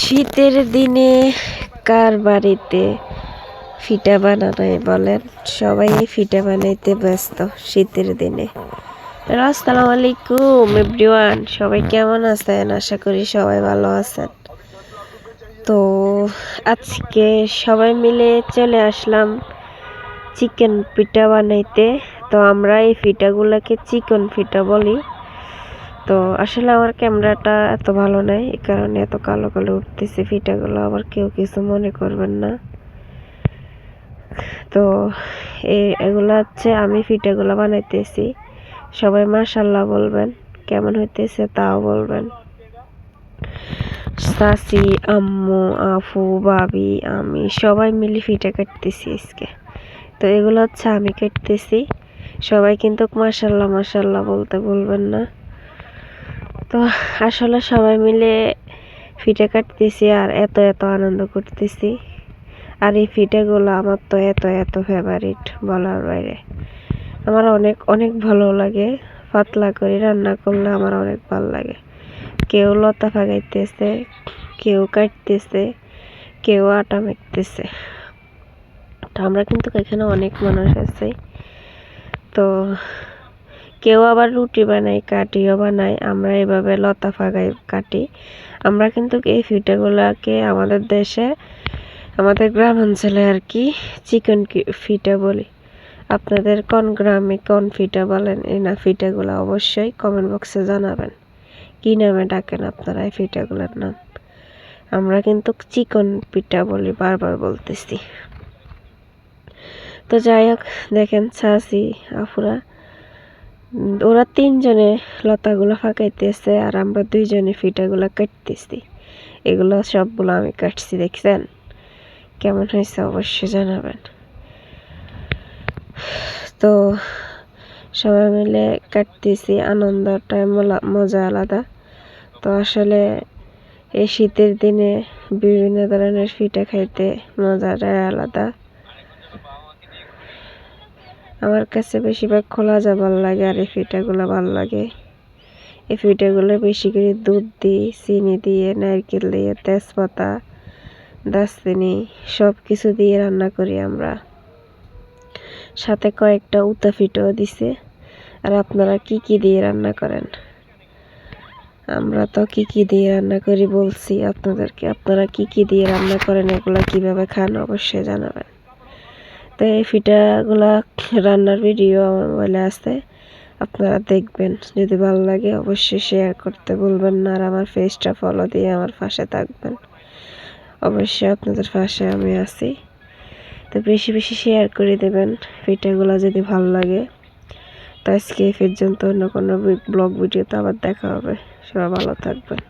শীতের দিনে কার বাড়িতে পিঠা বানানো বলেন? সবাই পিঠা বানাইতে ব্যস্ত শীতের দিনে। আসসালামু আলাইকুম এভরিওয়ান, সবাই কেমন আছেন? আশা করি সবাই ভালো আছেন। তো আজকে সবাই মিলে চলে আসলাম চিকেন পিঠা বানাইতে। তো আমরা এই পিঠাগুলোকে চিকেন পিঠা বলি। তো আসলে আমার ক্যামেরাটা এত ভালো নাই, এই কারণে এত কালো কালো উঠতেছে পিঠাগুলো, আবার কেউ কিছু মনে করবেন না। তো এগুলো হচ্ছে আমি পিঠাগুলো বানাইতেছি, সবাই মাশাআল্লাহ বলবেন, কেমন হইতেছে তাও বলবেন। চাচি, আম্মু, আফু, ভাবি, আমি সবাই মিলে পিঠা কাটতেছি আজকে। তো এগুলো হচ্ছে আমি কাটতেছি, সবাই কিন্তু মাশাআল্লাহ মাশাআল্লাহ বলতে বলবেন না। তো আসলে সবাই মিলে পিঠা কাটতেছি আর এত এত আনন্দ করতেছি। আর এই পিঠাগুলো আমার তো এত এত ফেভারিট, বলার বাইরে। আমার অনেক অনেক ভালো লাগে, পাতলা করে রান্না করলে আমার অনেক ভালো লাগে। কেউ লতা ফাগাইতেছে, কেউ কাটতেছে, কেউ আটা মাখতেছে। তো আমরা কিন্তু এখানে অনেক মানুষ আছে। তো কেউ আবার রুটি বানাই, কাটিও বানাই, আমরা এভাবে লতা ফাগাই কাটি। আমরা কিন্তু এই পিঠাগুলাকে আমাদের দেশে, আমাদের গ্রাম অঞ্চলে আর কি চিকেন পিঠা বলি। আপনাদের কোন গ্রামে কোন পিঠা বলেন? এই না পিঠাগুলো অবশ্যই কমেন্ট বক্সে জানাবেন, কি নামে ডাকেন আপনারা এই পিঠাগুলোর নাম। আমরা কিন্তু চিকেন পিঠা বলি, বারবার বলতেছি। তো যাই হোক, দেখেন চাচি আফুরা ওরা তিনজনে লতাগুলো ফাঁকাইতেছে আর আমরা দুইজনে পিঠাগুলো কাটতেছি। এগুলো সবগুলো আমি কাটছি, দেখছেন কেমন হয়েছে অবশ্যই জানাবেন। তো সবাই মিলে কাটতেছি, আনন্দটা মজা আলাদা। তো আসলে এই শীতের দিনে বিভিন্ন ধরনের পিঠা খাইতে মজাটাই আলাদা। আমার কাছে বেশিরভাগ খোলা যা ভালো লাগে, আর এই পিঠাগুলো ভালো লাগে। এই পিঠাগুলো বেশি করে দুধ দিয়ে, চিনি দিয়ে, নারকেল দিয়ে, তেজপাতা, দারচিনি সব কিছু দিয়ে রান্না করি আমরা। সাথে কয়েকটা উতা পিঠাও দিছে। আর আপনারা কি কি দিয়ে রান্না করেন? আমরা তো কি কি দিয়ে রান্না করি বলছি আপনাদেরকে, আপনারা কি কি দিয়ে রান্না করেন, এগুলা কিভাবে খান অবশ্যই জানাবেন। তো এই পিঠাগুলা রান্নার ভিডিও আমার মোবাইলে আছে, আপনারা দেখবেন। যদি ভালো লাগে অবশ্যই শেয়ার করতে ভুলবেন না, আর আমার পেজটা ফলো দিয়ে আমার পাশে থাকবেন। অবশ্যই আপনাদের পাশে আমি আছি। তো বেশি বেশি শেয়ার করে দেবেন পিঠাগুলো যদি ভালো লাগে। তো আজকে এই পর্যন্ত, অন্য কোনো ব্লগ ভিডিওতে আবার দেখা হবে। সবাই ভালো থাকবেন।